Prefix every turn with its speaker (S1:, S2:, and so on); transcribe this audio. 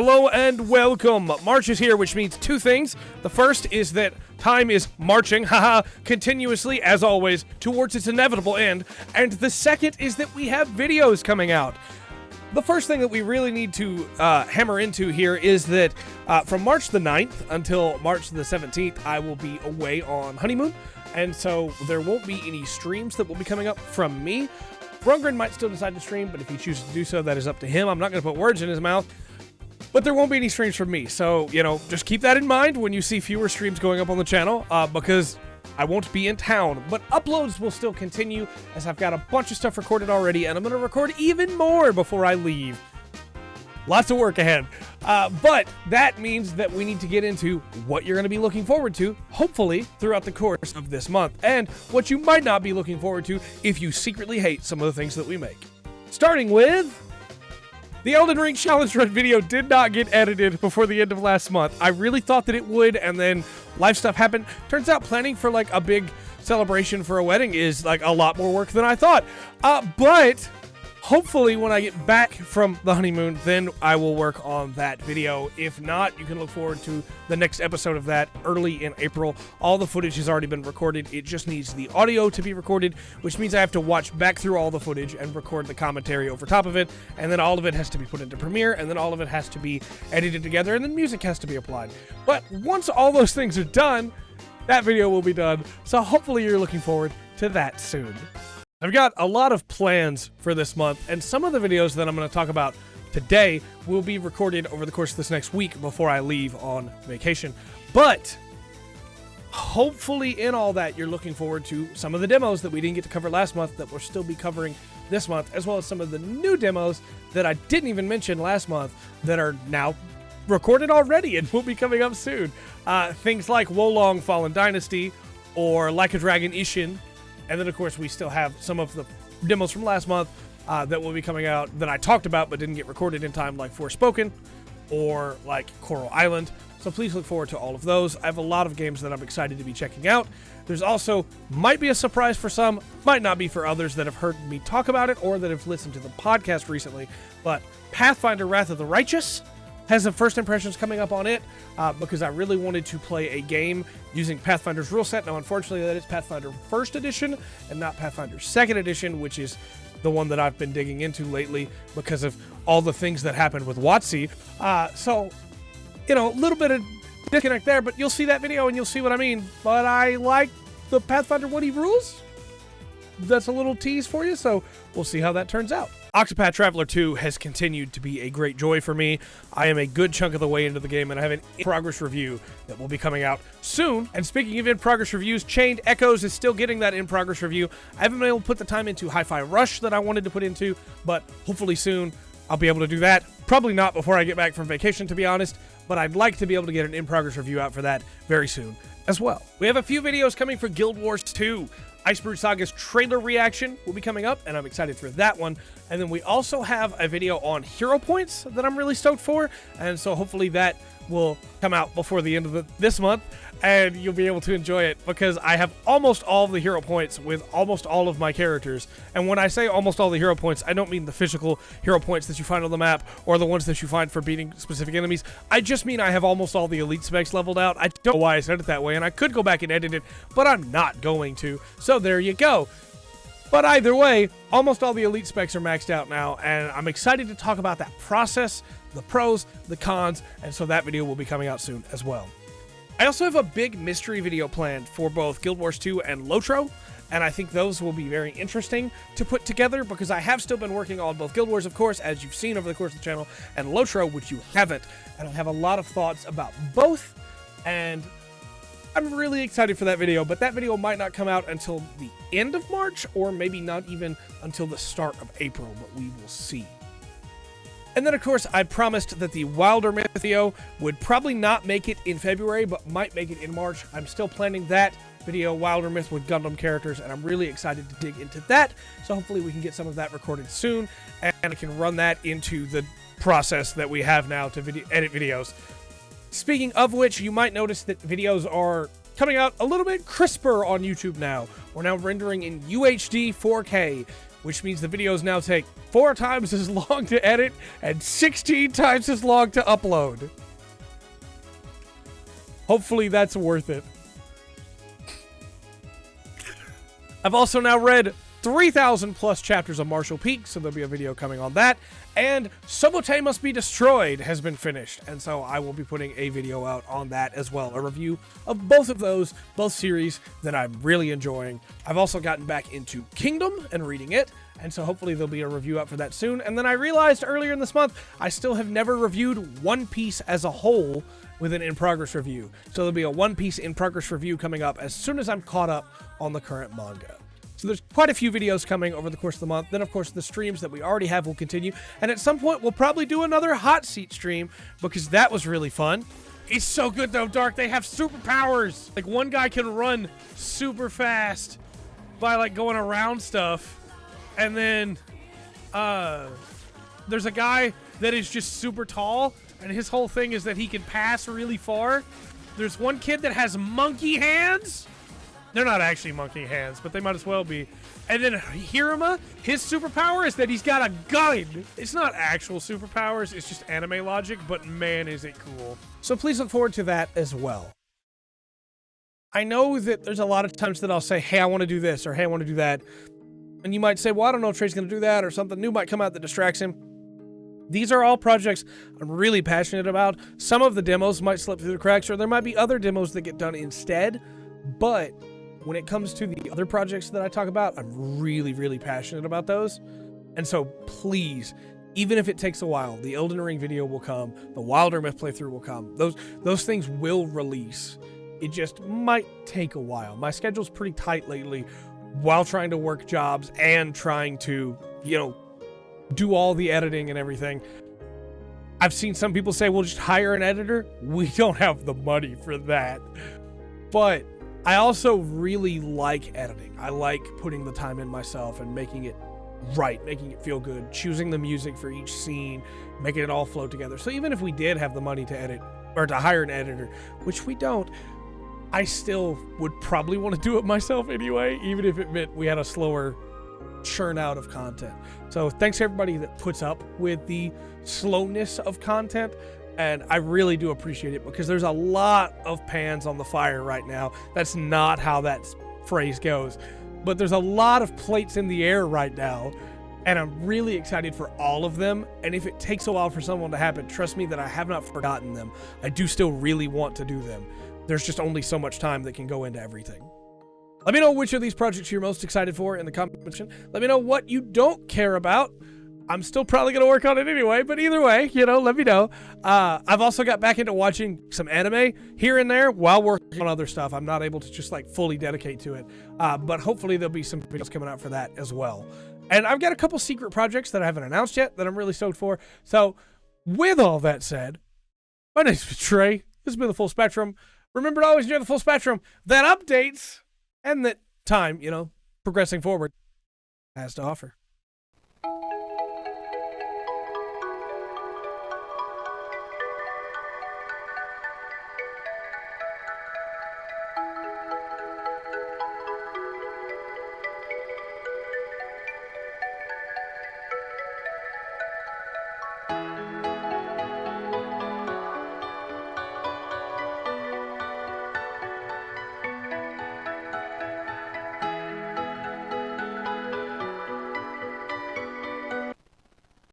S1: Hello and welcome. March is here, which means two things. The first is that time is marching, continuously, as always, towards its inevitable end. And the second is that we have videos coming out. The first thing that we really need to hammer into here is that from March the 9th until March the 17th, I will be away on honeymoon. And so there won't be any streams that will be coming up from me. Brungren might still decide to stream, but if he chooses to do so, that is up to him. I'm not going to put words in his mouth. But there won't be any streams from me, so, just keep that in mind when you see fewer streams going up on the channel, because I won't be in town. But uploads will still continue, as I've got a bunch of stuff recorded already, and I'm going to record even more before I leave. Lots of work ahead. But that means that we need to get into what you're going to be looking forward to, hopefully, throughout the course of this month, and what you might not be looking forward to if you secretly hate some of the things that we make. Starting with... the Elden Ring Challenge Run video did not get edited before the end of last month. I really thought that it would, and then life stuff happened. Turns out planning for like a big celebration for a wedding is like a lot more work than I thought. But hopefully when I get back from the honeymoon, then I will work on that video. If not, you can look forward to the next episode of that early in April. All the footage has already been recorded. It just needs the audio to be recorded, which means I have to watch back through all the footage and record the commentary over top of it. And then all of it has to be put into Premiere, and then all of it has to be edited together, and then music has to be applied. But once all those things are done, that video will be done. So hopefully you're looking forward to that soon. I've got a lot of plans for this month, and some of the videos that I'm going to talk about today will be recorded over the course of this next week before I leave on vacation. But hopefully in all that, you're looking forward to some of the demos that we didn't get to cover last month that we'll still be covering this month, as well as some of the new demos that I didn't even mention last month that are now recorded already and will be coming up soon. Things like Wolong Fallen Dynasty or Like a Dragon Ishin. And then, of course, we still have some of the demos from last month that will be coming out that I talked about but didn't get recorded in time, like Forspoken or like Coral Island. So please look forward to all of those. I have a lot of games that I'm excited to be checking out. There's also, might be a surprise for some, might not be for others that have heard me talk about it or that have listened to the podcast recently, but Pathfinder Wrath of the Righteous has some first impressions coming up on it because I really wanted to play a game using Pathfinder's rule set. Now, unfortunately, that is Pathfinder 1st Edition and not Pathfinder 2nd Edition, which is the one that I've been digging into lately because of all the things that happened with WotC. So, a little bit of disconnect there, but you'll see that video and you'll see what I mean. But I like the Pathfinder 1E rules. That's a little tease for you, so we'll see how that turns out. Octopath Traveler 2 has continued to be a great joy for me. I am a good chunk of the way into the game, and I have an in-progress review that will be coming out soon. And speaking of in-progress reviews, Chained Echoes is still getting that in-progress review. I haven't been able to put the time into Hi-Fi Rush that I wanted to put into, but hopefully soon I'll be able to do that. Probably not before I get back from vacation, to be honest, but I'd like to be able to get an in-progress review out for that very soon as well. We have a few videos coming for Guild Wars 2. Icebrew Saga's trailer reaction will be coming up, and I'm excited for that one. And then we also have a video on hero points that I'm really stoked for, and so hopefully that will come out before the end of this month, and you'll be able to enjoy it because I have almost all of the hero points with almost all of my characters. And when I say almost all the hero points, I don't mean the physical hero points that you find on the map or the ones that you find for beating specific enemies. I just mean I have almost all the elite specs leveled out. I don't know why I said it that way, and I could go back and edit it, but I'm not going to. So there you go. But either way, almost all the elite specs are maxed out now, and I'm excited to talk about that process, the pros, the cons, and so that video will be coming out soon as well. I also have a big mystery video planned for both Guild Wars 2 and Lotro, and I think those will be very interesting to put together because I have still been working on both Guild Wars, of course, as you've seen over the course of the channel, and Lotro, which you haven't, and I have a lot of thoughts about both, and I'm really excited for that video, but that video might not come out until the end of March, or maybe not even until the start of April, but we will see. And then, of course, I promised that the Wilder Myth video would probably not make it in February, but might make it in March. I'm still planning that video, Wilder Myth with Gundam characters, and I'm really excited to dig into that. So hopefully we can get some of that recorded soon, and I can run that into the process that we have now to edit videos. Speaking of which, you might notice that videos are coming out a little bit crisper on YouTube now. We're now rendering in UHD 4K. which means the videos now take 4 times as long to edit and 16 times as long to upload. Hopefully that's worth it. I've also now read 3,000 plus chapters of Marshall Peak, so there'll be a video coming on that. And Sobote Must Be Destroyed has been finished, and so I will be putting a video out on that as well, a review of both of those, both series that I'm really enjoying. I've also gotten back into Kingdom and reading it, and so hopefully there'll be a review out for that soon. And then I realized earlier in this month, I still have never reviewed One Piece as a whole with an in-progress review. So there'll be a One Piece in-progress review coming up as soon as I'm caught up on the current manga. So there's quite a few videos coming over the course of the month. Then, of course, the streams that we already have will continue. And at some point, we'll probably do another hot seat stream because that was really fun. It's so good, though, Dark. They have superpowers. Like, one guy can run super fast by, like, going around stuff. And then there's a guy that is just super tall, and his whole thing is that he can pass really far. There's one kid that has monkey hands. They're not actually monkey hands, but they might as well be. And then Hiruma, his superpower is that he's got a gun. It's not actual superpowers, it's just anime logic, but man, is it cool. So please look forward to that as well. I know that there's a lot of times that I'll say, hey, I want to do this, or hey, I want to do that. And you might say, well, I don't know if Trey's going to do that, or something new might come out that distracts him. These are all projects I'm really passionate about. Some of the demos might slip through the cracks, or there might be other demos that get done instead, but when it comes to the other projects that I talk about, I'm really, really passionate about those. And so please, even if it takes a while, the Elden Ring video will come, the Wilder Myth playthrough will come. Those things will release. It just might take a while. My schedule's pretty tight lately while trying to work jobs and trying to, do all the editing and everything. I've seen some people say, well, just hire an editor. We don't have the money for that. But I also really like editing. I like putting the time in myself and making it right, making it feel good, choosing the music for each scene, making it all flow together. So even if we did have the money to edit or to hire an editor, which we don't, I still would probably want to do it myself anyway, even if it meant we had a slower churn out of content. So thanks to everybody that puts up with the slowness of content. And I really do appreciate it because there's a lot of pans on the fire right now. That's not how that phrase goes. But there's a lot of plates in the air right now. And I'm really excited for all of them. And if it takes a while for someone to happen, trust me that I have not forgotten them. I do still really want to do them. There's just only so much time that can go into everything. Let me know which of these projects you're most excited for in the comment section. Let me know what you don't care about. I'm still probably going to work on it anyway, but either way, let me know. I've also got back into watching some anime here and there while working on other stuff. I'm not able to just fully dedicate to it, but hopefully there'll be some videos coming out for that as well. And I've got a couple secret projects that I haven't announced yet that I'm really stoked for. So with all that said, my name's Trey. This has been The Full Spectrum. Remember to always enjoy the full spectrum that updates and that time, progressing forward has to offer.